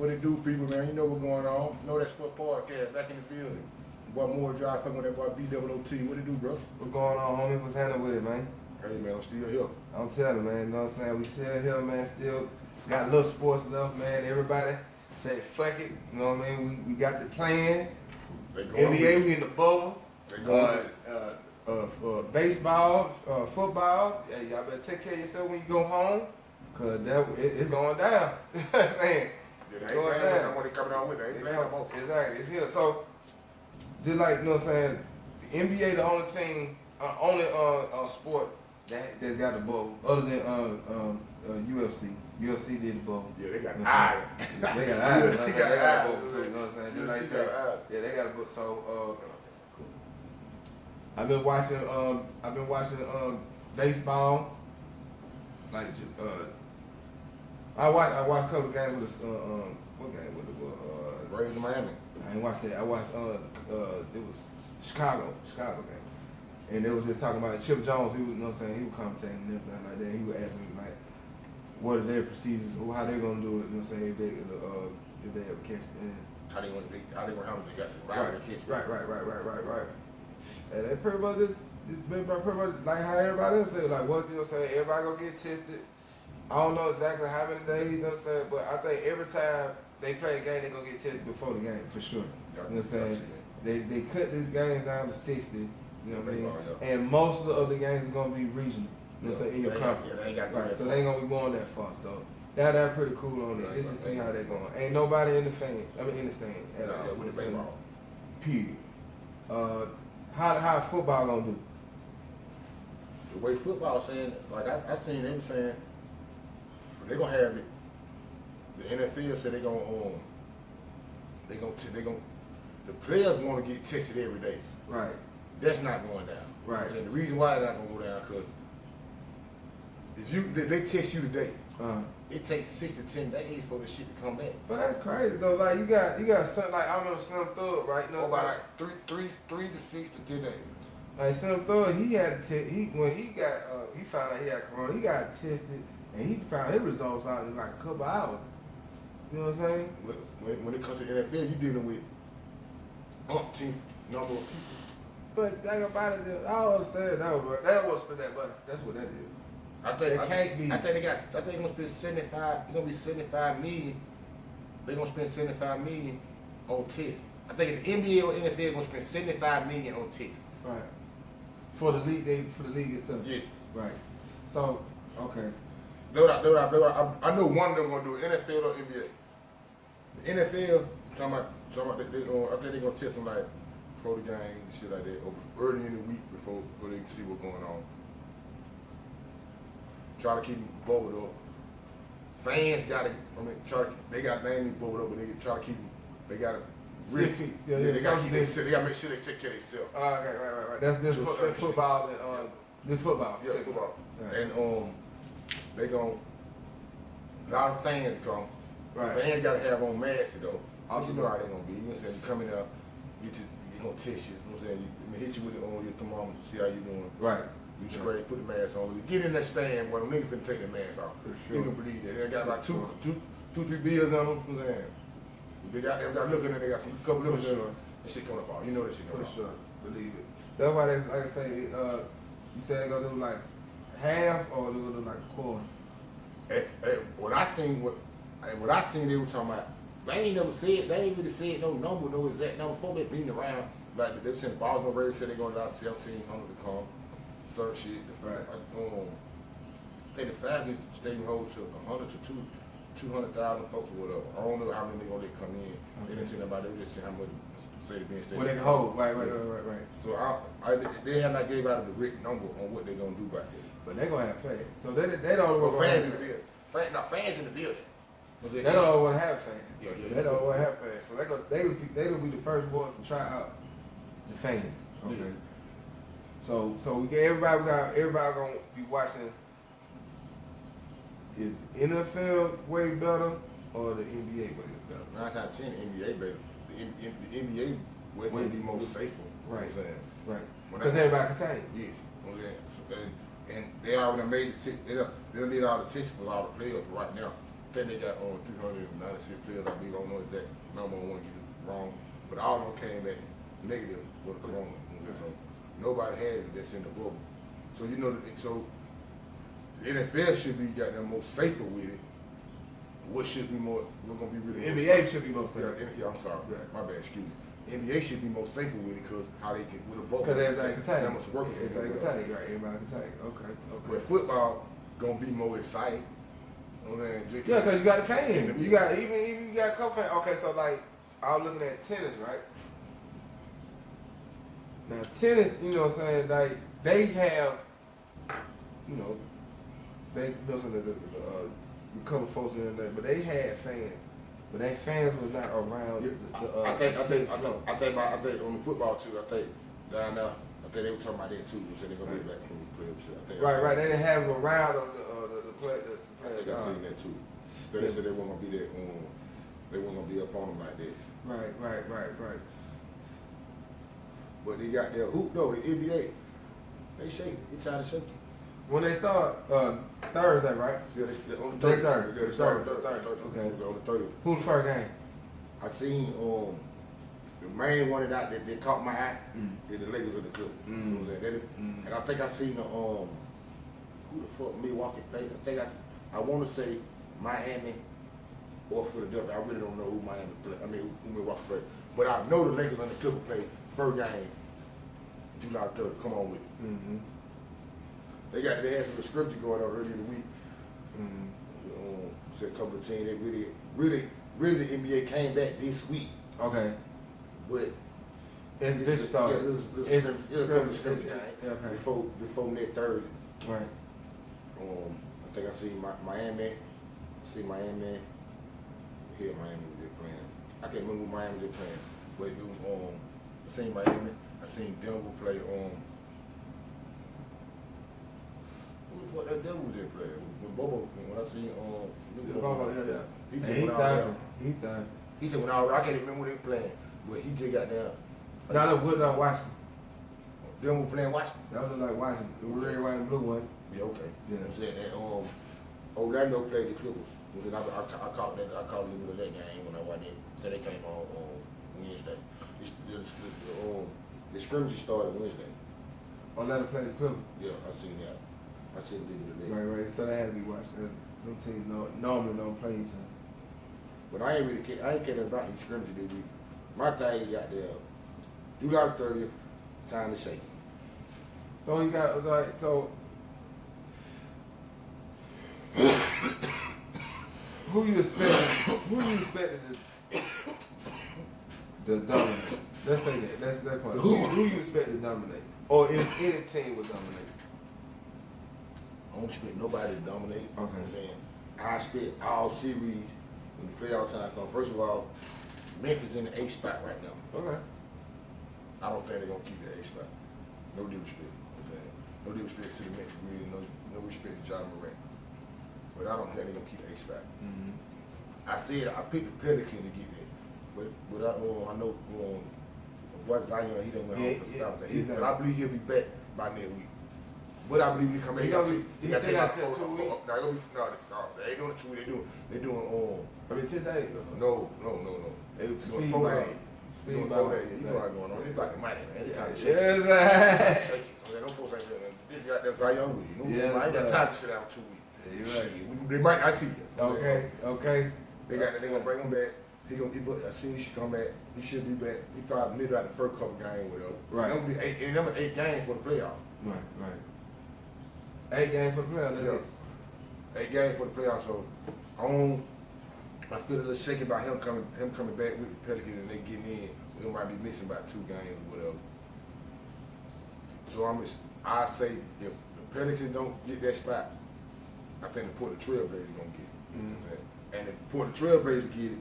What it do, people, man? You know what's going on. Know That Sport Podcast back in the building. Boy, more drive fucking with that boy BWOT. What it do, bro? What's going on, homie? What's happening with it, man? Hey, man, I'm still here. I'm telling, man. You know what I'm saying? We still here, man. Still got a little sports left, man. Everybody say fuck it. You know what I mean? We got the plan. NBA, we in the bubble. Baseball, football. Yeah, y'all better take care of yourself when you go home, cause it's going down. You know what I'm saying? Yeah, they going down. When they coming out with it, they ain't playing no more. Exactly, it's here. So, just like, you know what I'm saying, the NBA the only team, only sport that got the bubble, other than UFC. UFC did the bubble. Yeah, they got iron. They got iron. UFC They got iron. a bubble too, you know what I'm saying? Just like that. Yeah, they got a bubble. So, I've been watching baseball. Like I watched a couple of games with the what game with the Rays of Miami. I ain't watched that. I watched it was Chicago game, and they was just talking about Chip Jones. He was, you know what I'm saying, he was commentating and everything like that. He was asking me like, what are their procedures or how they gonna do it? You know what I'm saying, if they ever catch it. And How they want to handle it? They got the right to catch it. Right. And they pretty much just pretty much like how everybody else said, like what, you know what I'm saying, everybody gonna get tested. I don't know exactly how many days, you know what I'm saying, but I think every time they play a game, they gonna get tested before the game, for sure. You know what I'm saying? They cut the games down to 60, you know what I mean? And most of the games are gonna be regional, you know what I'm saying, in your conference. Yeah, they ain't got right, so they ain't gonna be going that far. So that's pretty cool on it. Let's just see how they going. Ain't nobody in the stand at all. With the baseball. Period. How football gonna do? The way football saying, like I seen them saying, they gonna have it. The NFL said they gonna the players want to get tested every day. Right. That's not going down. Right. And the reason why it's not gonna go down, cause if they test you today, it takes 6 to 10 days for the shit to come back. But that's crazy though. Like you got something like I remember Slim Thug, right? You know about like 3 to 6 to 10 days. Like Slim Thug, he had to when he found out he had corona, he got tested and he found his results out in like a couple hours. You know what I'm saying? When it comes to NFL, you're dealing with umpteenth number of people. But think about it, I don't understand that. That was for that, but that's what that is. I think they're gonna spend 75. It's gonna be 75 million. They're gonna spend 75 million on tests. I think the NBA or NFL are gonna spend 75 million on tests. Right. For the league itself. Yes. Right. So, okay. I know one of them gonna do it, NFL or NBA. The NFL, talking about I think they're gonna test them like before the game and shit like that, or early in the week before they can see what's going on. Try to keep them bubbled up. Fans they got names bubbled up, but they try to keep them. They gotta they gotta make sure they take care of themselves. Okay, right. That's this football and this football. Yeah, football. Right. And they gon' a lot of fans come. Right. Fans gotta have on masks though. You know how they gonna be. You know what I'm saying? You come in there, they gonna test you. You know what I'm saying? You hit you with it on your thermometer to see how you doing. Right. You spray, put the mask on. You get in that stand where them niggas finna take their mask off. For sure. You can believe that. They got about two, 3 bills on them. You know what I'm saying? They got looking at, they got some couple of them. That shit coming up. You know that shit coming up. For sure. Believe it. That's why they, like I say, you said they gonna do like half or they gonna do like a quarter. What I seen, they were talking about. They ain't really said no number, no exact number. Before they been around, like they said, Baltimore Ravens said they gonna allow 1,700 to come. Certain shit. I think the Falcons stadium holds to 100 to 200,000 folks or whatever. I don't know how many they gonna let come in. They didn't say nobody. They just said how much say the being stadium. What they can hold. Right. So they have not gave out a direct number on what they gonna do back there. But they gonna have fans. So they don't. Well, fans in the building. Fans in the building. They don't want to have fans. Yeah. They don't want to have fans. So they will be the first boys to try out the fans. Okay. Yeah. So we get everybody gonna be watching. Is NFL way better or the NBA way better? 9 out of 10 NBA better. The NBA way to be most safer. Right. You know what I'm saying? Right. Because everybody can take it. Yes. You know what I'm saying? And they already made they don't need all the attention for all the players right now. think they got 396 players. I believe, I don't know exact number. I want to get it wrong, but all of them came back negative with corona. So nobody has it that's in the bubble. So you know, so the NFL should be got them more safer with it. What should be more? We're gonna be really. NBA should be more safer. Yeah, I'm sorry. Right. My bad. Excuse me. NBA should be more safer with it because how they can with a bubble. Because everybody can take. That much work. Everybody can take. Right. Everybody can take. Okay. But football gonna be more exciting. You know what I'm saying? Yeah, because you got the fans. You got even you got a couple fans. Okay, so like I was looking at tennis, right? Now tennis, you know what I'm saying? Like they have, you know, they those are the couple folks in there, but they had fans. But their fans was not around I think on the football too, I think down there, I think they were talking about that too. They said they're gonna be back from the playoff. Right. They didn't have them around the play. I think I seen that too. They said they weren't gonna be there they weren't gonna be up on them like that. Right. But they got their hoop though, the NBA. They shake it. They trying to shake it. When they start Thursday, right? Yeah, they on the 30th. Thursday. They started on the 30th. Okay. It was on the 30th. Who the first game? I seen the main one that caught my eye is the Lakers of the Clippers. You know what I'm saying? And I think I seen the who the fuck Milwaukee played. I want to say Miami or Philadelphia. I really don't know who Miami played. I mean who Milwaukee played. But I know the Lakers and the Clippers played first game July 3rd. Come on with it. Mm-hmm. They had some scripture going on earlier in the week. Said a couple of teams that really the NBA came back this week. Okay. But It's just started. Yeah, a couple of scripture games before next Thursday. Right. I think I seen Miami. Miami. Here Miami was just playing. I can't remember who Miami was playing. But I seen Miami. I seen Denver play who the fuck that Denver was just playing? When Bobo, when I seen Bobo, yeah. He just went out He done. He just went out. I can't even remember what they were playing, but he just got down. Now look, what's on Washington? Denver playing Washington. That was like Washington. The red, white, and blue one. Yeah, okay. Yeah. I'm saying that Orlando played the Clippers. I caught a little bit of that game when I watched it. Then they came on Wednesday. The scrimmage started Wednesday. Orlando played the Clippers. Yeah, I seen that. I seen a little bit of that. Right. So they had to be watched. No teams normally don't play each other. But I ain't caring about these scrimmages this week. My thing got there. July 30th, time to shake it. So you got who you expected to dominate? Let's say that. That's that part. Who you expect to dominate? Or if any team would dominate? I don't expect nobody to dominate. Okay. You know what I'm saying? I expect all series when the playoff time comes. First of all, Memphis in the 8th spot right now. Okay. I don't think they're gonna keep the 8th spot. No disrespect. You know what I'm saying? No disrespect to the Memphis Grizzlies, no respect to John Morant. But I don't think they're gonna keep the 8th spot. Mm-hmm. I picked the Pelican to get there. But I know what Zion, he done went home for the South. But I believe he'll be back by next week. But I believe when he come back, he got to take out 2 weeks. No, they ain't doing 2 weeks. They doing 10 days. No. They doing 4 days. Doing 4 days. You know what's going on. It's like the money, man. They kind of shake it. Shake it. Them folks ain't doing nothing. They got that Zion with you. I ain't got time to sit down 2 weeks. Yeah, right. They might not see you. Okay. They gonna bring him back. As soon as he come back, he should be back. He probably middle out the first couple games, whatever. Right. It'll be 8 games for the playoff. Right. 8 games for the playoff. Yeah. 8 games for the playoff. So I feel a little shaky about him coming back with the Pelicans and they getting in. We might be missing about 2 games or whatever. So I say if the Pelicans don't get that spot, I think the Portland Trailblazers gonna get it. Mm-hmm. And if the Portland Trailblazers get it,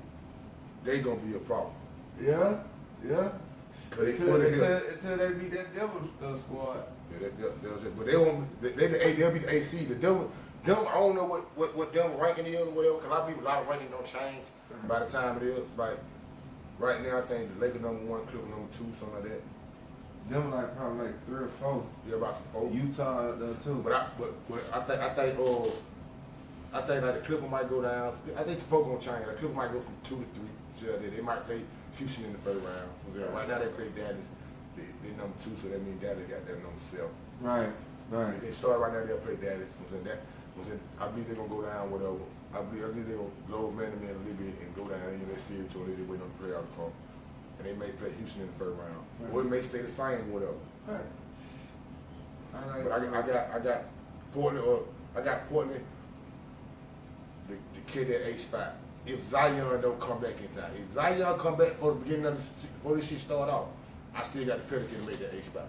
they gonna be a problem. Yeah. Until they beat that Devil squad. Yeah, that's it. But they won't. They'll be the AC. The Devil. I don't know what Devil ranking is or whatever. Cause I believe a lot of rankings don't change by the time it is. Like right now, I think the Lakers #1, Clippers #2, something like that. Them probably 3 or 4. Yeah, about 4. Utah too. But I think I think like the Clippers might go down. I think the folk gonna change. The Clippers might go from 2 to 3. So they might play Houston in the first round. Right now they play Dallas. They number 2, so that means Dallas got their number 7. Right. If they start right now, they'll play Dallas. I believe they're gonna go down whatever. I believe they're gonna low man to man a little bit and go down in that series until they just wait on the playoff to come. And they may play Houston in the first round. Right. Or it may stay the same, whatever. Right. But I got Portland. I got Portland. The kid at 8 spot. If Zion don't come back in time, if Zion come back for the beginning of before this shit start off, I still got the Pelican to make that 8 spot.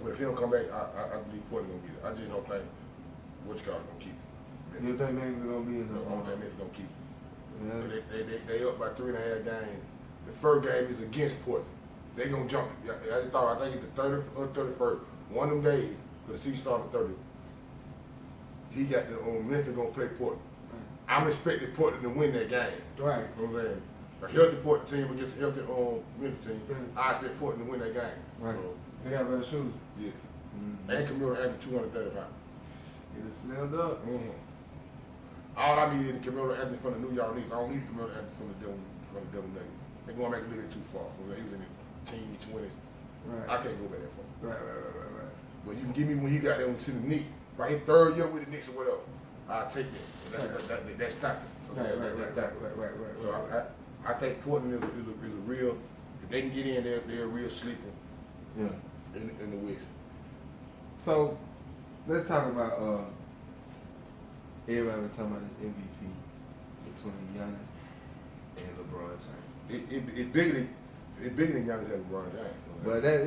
But if he don't come back, I believe Portland gonna get it. I just don't think gonna keep it. You think Memphis gonna be in the? I don't think Memphis gonna keep it. Yeah. They up by 3.5 games. The first game is against Portland. They gonna jump it. I think it's the 30th or 31st. One of them days, because the season started 30th. He got the Memphis gonna play Portland. Right. I'm expecting Portland to win that game. Right. You know what I'm saying? A healthy Portland team against a healthy Memphis team. Mm-hmm. I expect Portland to win that game. Right. They got better shoes. Yeah. Mm-hmm. And Camille Anthony 230 pounds. Get it smelled up. Mm-hmm. All I need is Camille Anthony from the New York Knicks. I don't need Camille Anthony from the Devil Nuggets. They're going to make a little bit too far. He was in the teen 20s. Right. I can't go back that far. Right. But you can give me when he got there to the Knicks. By his 3rd year with the Knicks or whatever, I'll take that. That's nothing. Right. So I think Portland is a real, if they can get in there, they're a real sleeper. Yeah. In the West. So let's talk about everybody been talking about this MVP between Giannis and LeBron James. It's bigger than Giannis and LeBron James. But that's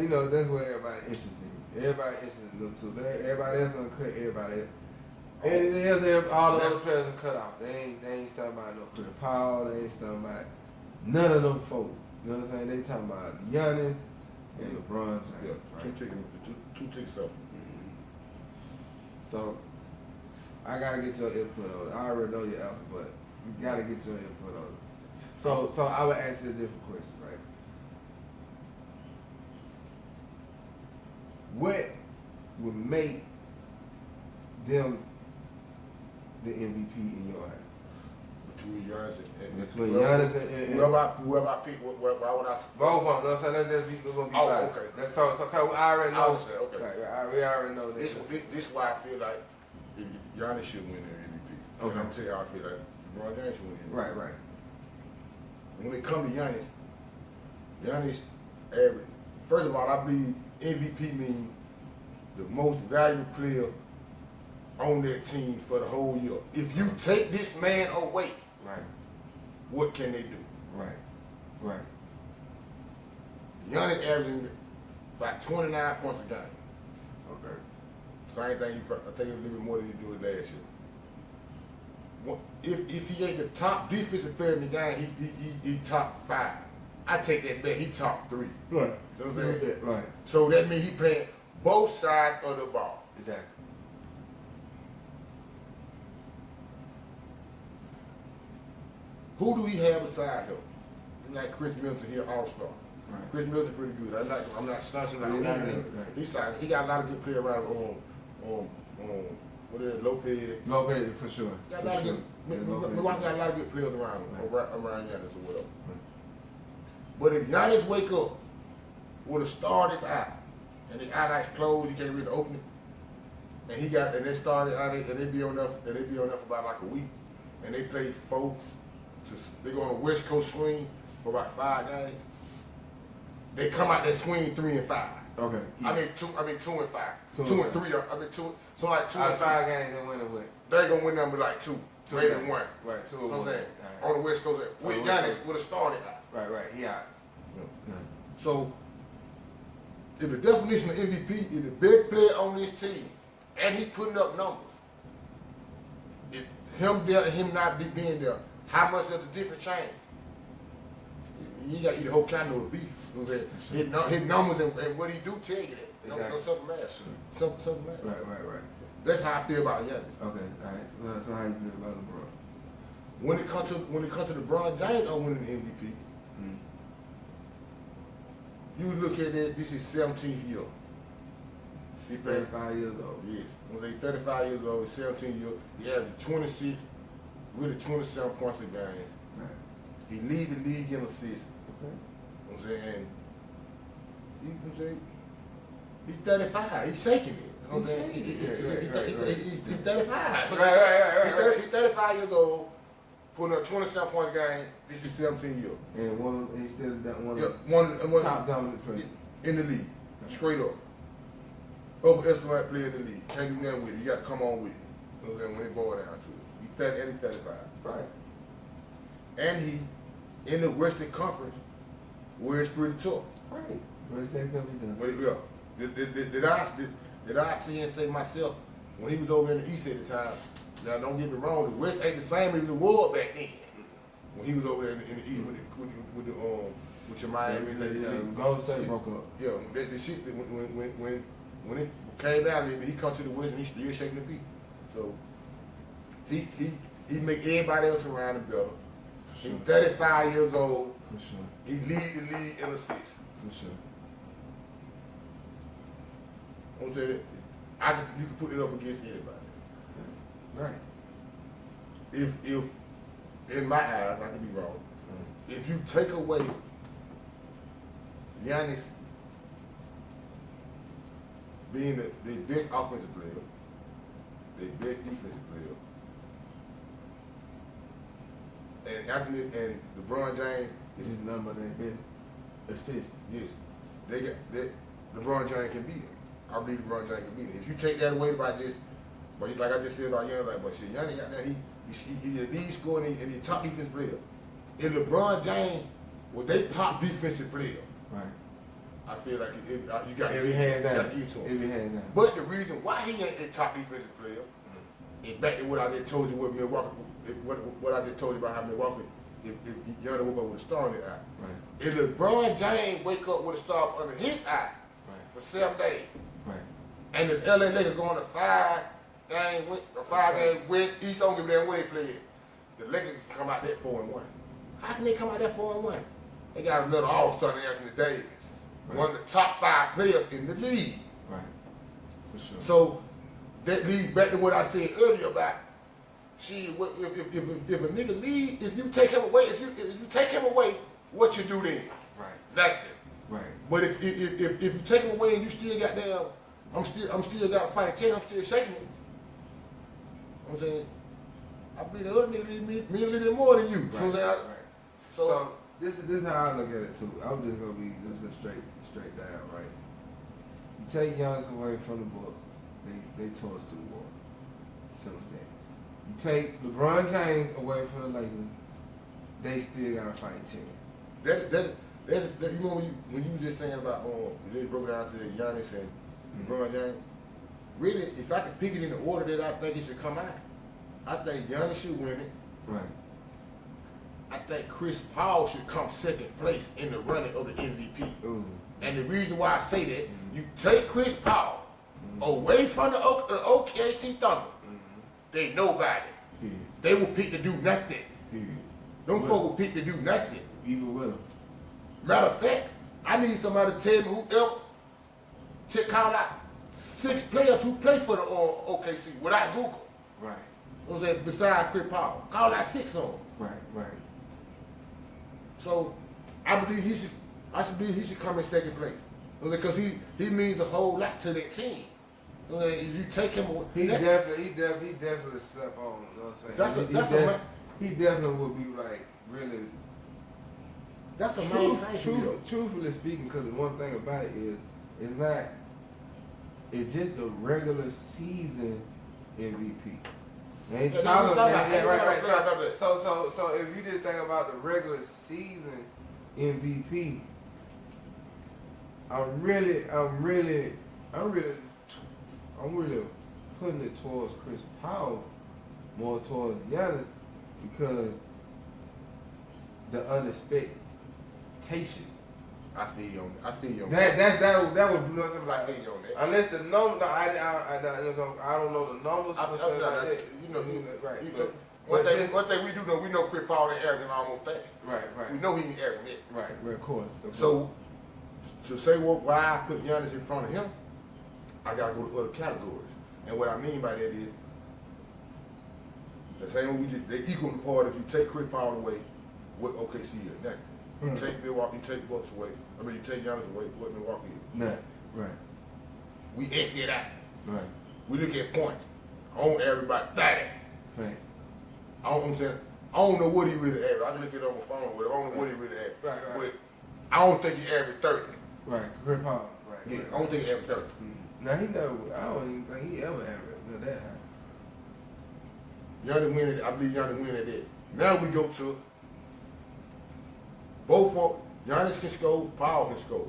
where everybody interested in. Everybody interested in them too. Everybody else gonna cut everybody else. Anything else, all the other players are cut off. They ain't talking about no Chris Paul. They ain't talking about none of them folks. You know what I'm saying? They talking about Giannis and LeBron James. Yeah, right? two tickets up. So I gotta get your input on it. I already know your answer, but you gotta get your input on it. So I would ask you a different question, right? What would make them the MVP in your eyes? Between Giannis and whoever I pick, why would I? Both of them. No, so that's gonna be fine. Okay. That's so I already know. Okay. Right. We already know that. This is why I feel like Giannis should win the MVP. Okay. And I'm telling you how I feel like LeBron James should win the MVP. Right. When it comes to Giannis average. First of all, I believe MVP means the most valuable player on that team for the whole year. If you take this man away, right, what can they do? Right. Giannis averaging about 29 points a game. Okay. Same thing. I think a little bit more than he did last year. If he ain't the top defensive player in the game, he top 5. I take that bet. He top 3. Right. You know what I'm saying? Right. So that means he playing both sides of the ball. Exactly. Who do he have beside him? Like Chris Middleton here, All-Star. Right. Chris Middleton's pretty good. I'm not snatching like Right. He got a lot of good players around what is it, Lopez. Lopez for sure. Got a lot of good. Milwaukee got a lot of good players around him, around Giannis or whatever. Right. But if Giannis wake up with a star in his eye, and the eye that's closed, you can't read the opening, and they started out, and they be on there for about like a week, and they play folks. They go on a West Coast swing for about 5 games. They come out that swing 3 and 5. Okay. Yeah. I mean 2 and 5. 2 and 3. I mean 2. So like 2 out and of 5 games they win what? They're gonna win number like 2, maybe 1. Right. 2 You know or 1. what I'm saying? Right. On the West Coast with Giannis with a starting eye. Right. He out. Yeah. So if the definition of MVP is the best player on this team, and he putting up numbers, him there and him not being there, how much does the difference change? You got to eat the whole kind of beef. You know what I'm saying? His numbers and what he do tell you that. Exactly. No something matters. Something matters. Right. That's how I feel about Giannis. Okay, all right. So how you feel about LeBron? When it comes to LeBron James on winning the MVP, you look at it. This is 17th year. He played 35 years old. Yes. When he's 35 years old, 17 years old, he averaged 26, really 27 points a game. Right. He lead the league in assists. Okay. You know what I'm saying? And he, you know what I'm saying? He's 35. He's shaking it. You know what I'm saying? He's 35. Right. He's 35 years old, putting up 27 points a game. This is 17 years. And he's still one of One the top dominant players in the league. Straight up. Overestimate player in the league. Can't do nothing with it. You got to come on with it. You know what I'm saying? When it boils down to it. He's 30 and he's 35. Right. And he in the Western Conference where it's pretty tough. Right. But it's that can be done. But yeah. Did I see and say myself when he was over in the East at the time? Now don't get me wrong, the West ain't the same as it was back then. When he was over there in the East with your Miami. Golden State broke up. Yeah, the shit when it came down, he come to the West and he still shaking the beat. So he make everybody else around him better. He's 35 years old. For sure. He lead the league in assists. For sure. I'm saying you can put it up against anybody. Right. If in my eyes, I could be wrong. If you take away Giannis being the best offensive player, the best defensive player, and Anthony and LeBron James This is number that best assists. yes, they got that. LeBron James can beat him. I believe LeBron James can beat him. If you take that away by just, but like I just said about Giannis, like, but shit, Giannis got that. He the lead scorer and he top defensive player. And LeBron James was they top defensive player. Right. I feel like you got to Every hands down. give it to him. Every hands down. But the reason why he ain't that top defensive player is back to what I just told you with Milwaukee. What I just told you about how Milwaukee, if Giannis woke up with a star in their eye. Right. If LeBron James wake up with a star under his eye for 7 days, Right. and the LA Lakers go on a 5-game West East, don't give a damn where they play. The Lakers can come out there 4-1. How can they come out there 4-1? They got another All-Star in Anthony Davis. Right. One of the top 5 players in the league. Right. For sure. So that leads back to what I said earlier about if a nigga leave, if you take him away, if you take him away, what you do then? Right. Nothing. Right. But if you take him away and you still got down, I'm still got to fight a chain, I'm still shaking him. I'm saying, I believe the other nigga need me a little bit more than you. Right. So I'm saying, Right. so this is how I look at it too. I'm just gonna be just straight down, right? You take Giannis away from the Bucks, they tore us to the wall. Simple as that. You take LeBron James away from the Lakers, they still got a fighting chance. that is you know when you was just saying about you just broke down to Giannis and LeBron James. Really, if I could pick it in the order that I think it should come out, I think Giannis should win it. Right. I think Chris Paul should come second place in the running of the MVP. Ooh. And the reason why I say that, you take Chris Paul away from the OKC Thunder, they nobody. Yeah. They will pick to do nothing. Yeah. Them Well, folk will pick to do nothing. Even with him. Matter of fact, I need somebody to tell me whoever to count out 6 players who play for the OKC without Google. Right. You know what I'm saying? Besides Chris Paul. Call out 6 on them. Right. Right. So I believe he should come in second place. Because he means a whole lot to that team. If you take him away, He definitely slept on. You know what I'm saying? He definitely would be like really. That's a main thing. Truthfully speaking, because the one thing about it is, it's just a regular season MVP. Ain't talking about right. So if you just think about the regular season MVP, I'm really putting it towards Chris Paul more towards Giannis because the unexpectation. I feel you on that. That would you know something like I feel you on that. unless the number I don't know the numbers for something like that. You know, right. One thing we do know, we know Chris Paul ain't arrogant almost that. Right. We know he ain't arrogant. Right, of course. So to say why I put Giannis in front of him, I gotta go to other categories. And what I mean by that is, the same way they equal in part if you take Chris Paul away, what OKC is. Nothing. You take Milwaukee, you take Bucks away. I mean, you take Giannis away, what Milwaukee is. Nothing. Right. We X that out. Right. We look at points. I don't average about 30. Right. I don't know what he really averaged. I can look at it on my phone, but I don't know what he really averaged. Right. But I don't think he averaged 30. Right. Chris Paul. Right. Yeah, I don't think he averaged 30. Now he never. I don't even think he ever averaged that high. Giannis win it. I believe Giannis win at that. Now we go to both for Giannis can score, Paul can score.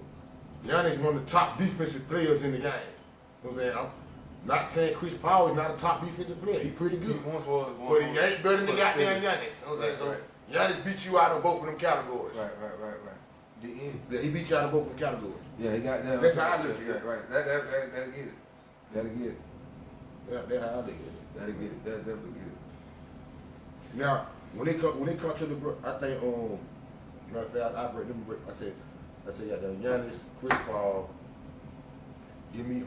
Giannis is one of the top defensive players in the game. You know what I'm saying? I'm not saying Chris Paul is not a top defensive player. He's pretty good. He once was, but he ain't better than goddamn Giannis. You know what I'm saying? Right. So Giannis beat you out on both of them categories. Right. The end. Yeah, he beat you out on both of them categories. Yeah, he got that. That's how I look at it. Right. That'll get it. That'll get it. Yeah, that's how I look at it. That'll get it. That'll definitely get it. Now, when it come to the, I think matter of fact, I said, yeah, Giannis, Chris Paul, give me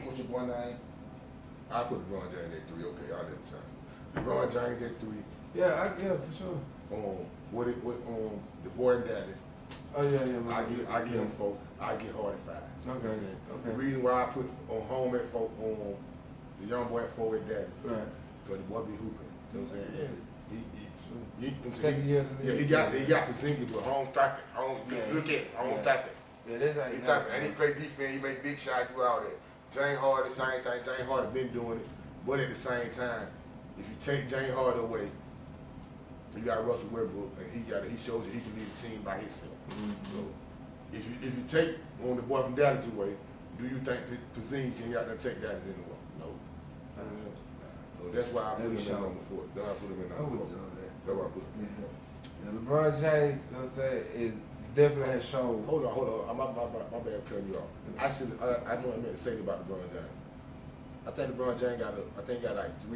what's your boy name? I put LeBron James at 3. Okay, I'll never sign. LeBron James at 3. Yeah, for sure. The boy in Dallas. Oh yeah. I give him 4. I get Hardy 5. Okay. The reason why I put on home at 4 the young boy at 4 at Dallas. Right. Because the boy be hooping. You know what I'm saying? Second year. Yeah, he got Porzingis with home tackling. Look at it, home tackling. Yeah, that's how he tackling. And he play defense. He make big shots throughout it. James Harden, same thing. James Harden been doing it, but at the same time, if you take James Harden away, you got Russell Westbrook, and he shows you he can lead the team by himself. So if you take the boy from Dallas away, do you think Porzingis can get there take Dallas anyway? No. So that's why I put him in number 4. That's why I put him in number 4. That's why I put him. Now, LeBron James, you know what I'm saying, is definitely has shown. Hold on. My bad cutting you off. I know I meant to say about LeBron James. I think LeBron James got like 2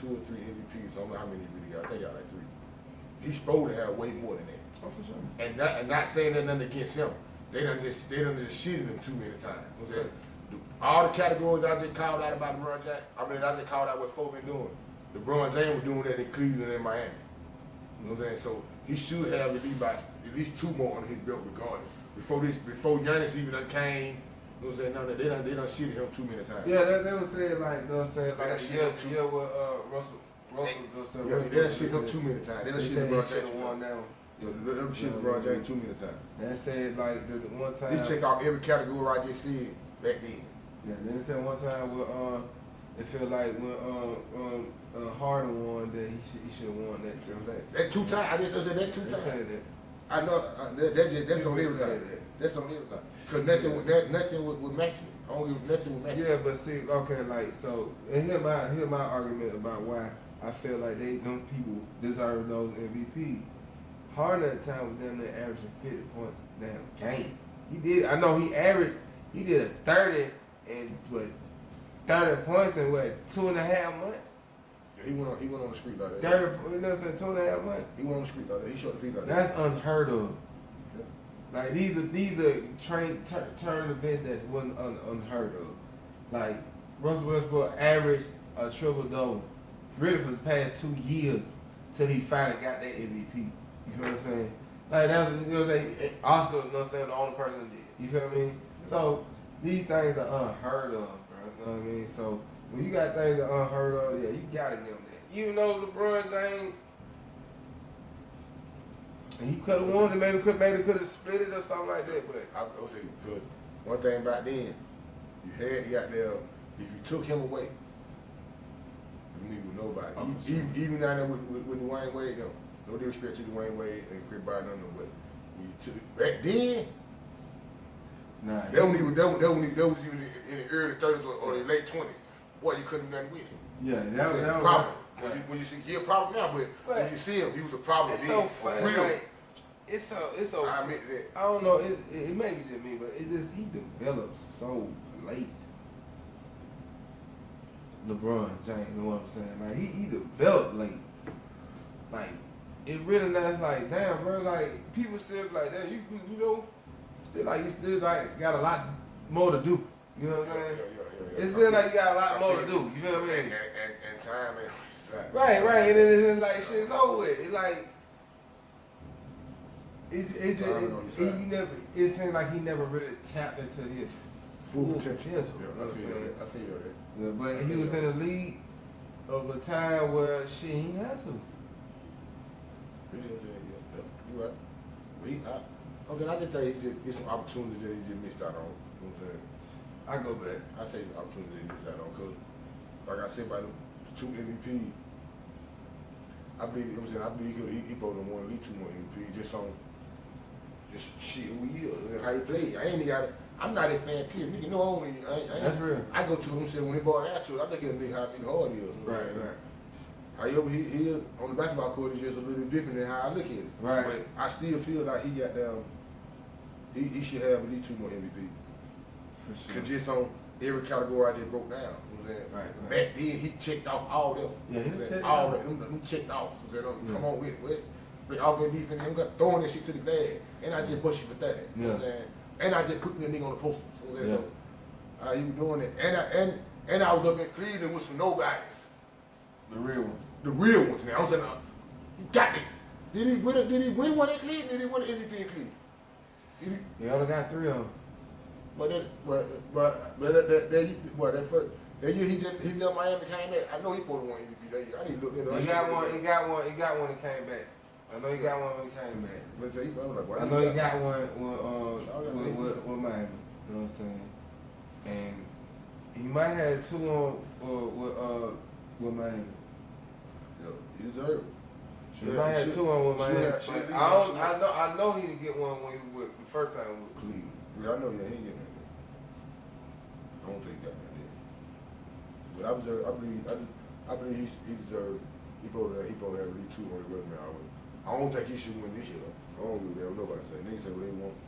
or 3 MVPs. I don't know how many he really got. I think he got like 3. He's supposed to have way more than that. Oh, for sure. And not saying that nothing against him. They done just shitted him too many times. You know what I'm saying? All the categories I just called out about LeBron James, I just called out what folk been doing. LeBron James was doing that in Cleveland and Miami. You know what I'm saying? So he should have at least 2 more on his belt regardless. Before Giannis even done came, you know what I'm saying? They done shitted him too many times. Yeah, they were saying like, you know what I'm saying, like yeah, with Russell, they done shit him too many times. They done shit LeBron James won now. They done shit LeBron James too many times. They said like the one time. He check out every category I just said back then. Yeah, then they said one time with it felt like when Harden won that he should have won that too. That 2 times. I just said that 2 times. I know that's on everything. That's on everything. Cause nothing would match it. Only nothing would match it. Yeah, but see, okay, like so, and here's my argument about why I feel like them people deserve those MVP. Harden at the time was down there averaging 50 points a damn game. He did. I know he did a 30 and 30 points in 2.5 months. Yeah, he went on the street like that. 30, you know what I'm saying, 2.5 months. He went on the street like that. He showed the people like that. That's unheard of. Yeah. Like these are turn events that wasn't unheard of. Like Russell Westbrook averaged a triple double really for the past 2 years till he finally got that MVP. You feel what I'm saying? Like that was, you know, Oscar, you know what I'm saying, the only person that did it. You feel what I mean? So these things are unheard of, bro. You know what I mean? So when you got things that are unheard of, yeah, you gotta give them that. Even though LeBron James, and he could have won, and maybe could have split it or something like that. But I would say good. One thing about then, you got there. If you took him away, you need with nobody. Even down there with Dwayne Wade, no disrespect to Dwayne Wade and Chris Bryant, but when you took back then. Nah, that was even in the early 30s or the late 20s. Boy, you couldn't do nothing with him. Yeah, that was a problem. Right. When you see he a problem now, but when you see him, he was a problem. It's so funny. Real. Like, it's so. I admit that. I don't know. It may be just me, but he developed so late. LeBron James, you know what I'm saying? Like he developed late. Like it really not like damn, bro. Like people still like damn, you know. still like you still like got a lot more to do. You know what I'm saying? Yeah. It's still like you got a lot more to do. You feel what I mean? And time ain't Right. And then it's like shit's over with. It like it seemed like he never really tapped into his full potential. Yeah, I feel that. Yeah, but he was in a league of a time where shit he had to. You right. I just think it's some opportunities that he just missed out on. You know what I'm saying? I go back. I say it's an opportunity that he missed out on because, like I said, by the 2 MVP, I believe he probably won at least 2 more MVP just on shit who he is and how he played. I'm not a fan period. Nigga, no only That's real. I go to him and say when he bought out to it, I look at him nigga how hard he is. Right. However, he is on the basketball court is just a little different than how I look at it. Right. But I still feel like he got down. He should have at least 2 more MVP. For sure. Just on every category I just broke down. You know what I'm saying? Right. Back then he checked off all them. Yeah, he checked all off. them checked off. You know what I'm saying? Come on with it. But offense, defense, I'm throwing that shit to the bag, and I just bust you for that. You know what I'm saying? And I just put me a nigga on the poster. You know what I'm saying? So he was doing it, and I was up in Cleveland with some nobodies. The real one. The real ones. Now I'm saying, you got it. Did he win one in Cleveland? Did he win an MVP in Cleveland? He only got 3 of them. That year he left Miami, came back. I know he probably won MVP that year. I need to look at it. He got one that came back. I know he got one when he came back. I know he got one with Miami. You know what I'm saying? And he might have had 2 on with Miami. Yeah, he deserved it. He might have had 2 on with Miami. I know he didn't get one when he was the first time with Cleveland. Yeah, I know. Yeah, he didn't get that. I don't think that man did. But I believe he deserved. He probably have at least 2 on the resume already. I don't think he should win this year though. I don't agree with that. Nobody say. Niggas say what they want.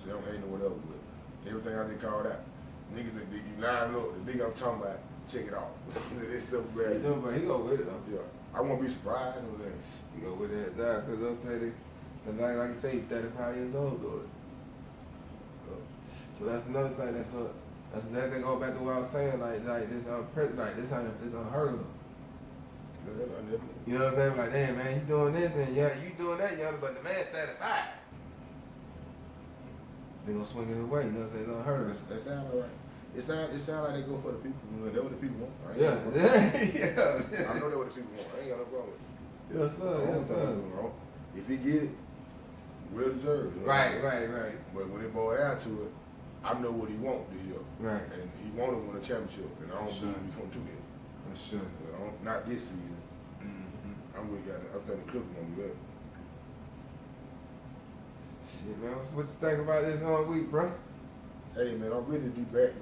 Say I'm hating or whatever. But everything I just called out. Niggas that you line up. The nigga I'm talking about. Check it out. It's so bad. Yeah, but he go with it though. Yeah. I won't be surprised. You know what I'm saying? He go with that dog because they'll say like you say, he's 35 years old doing it. So that's another thing. That's that thing go back to what I was saying. Like this unheard of. You know what I'm saying? Like, damn man, you doing this and yeah, you doing that, young, but the man 35. They gonna swing it away. You know what I'm saying? It's unheard of. That sounds all right. It sound like they go for the people. You know, that's what the people want. Yeah. I know that's what the people want. I ain't got no problem with it. Yes, sir. If he get it, well deserved. You know? Right. But when it boils down to it, I know what he wants this year. Right. And he want to win a championship, and I don't believe he's gonna do that. For sure. Not this season. I'm think the Clippers gonna do that. Shit, man. What you think about this whole week, bro? Hey man, I'm really glad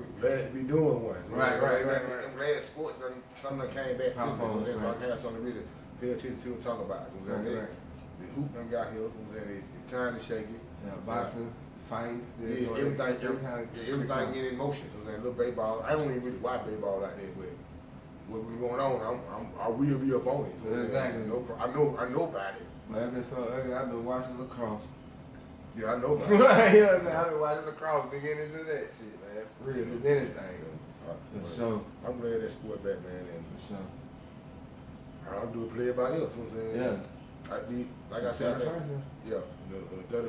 to be doing one. So Right. I'm glad sports something came back to me. So I can have something to really pay attention to and talk about. So the hoop done got here. It's time to shake it. Yeah, boxing, fights, everything in motion. So little baseball. I don't even really watch baseball like that, but what's going on, I will be up on it. So exactly. I know about it. Man, I've been so ugly. I've been watching lacrosse. Yeah, I know about it. You know what I'm saying? I've been watching lacrosse, beginning to that shit, man. For real, it's anything. For sure. I'm glad that sport back, man. And for sure. I'll do it play by ear. You know what I'm saying? Yeah. I'd be, like I said, the 31st, you know what I'm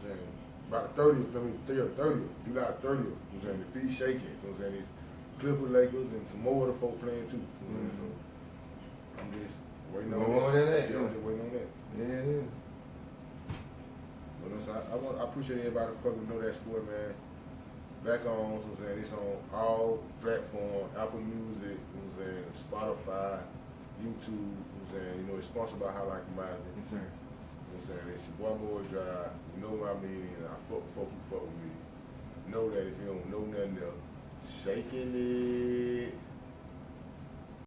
saying? About the 30th, July 30th, you know what I'm saying? The feet shaking, you know what I'm saying? It's Clippers, Lakers, and some more of the folk playing too. You know what I'm saying? So I'm just waiting on that. I'm just waiting on that. Yeah, it is. But I appreciate everybody fucking know that sport, man. Back on, you know what I'm saying? It's on all platforms, Apple Music, you know what I'm saying? Spotify, YouTube, you know what I'm saying? You know, it's sponsored by Highlight Commodity. Yes, sir. You know what I'm saying? It's your boy Boy Drive. You know what I mean? And I fuck with me. Know that if you don't know nothing else, shaking it.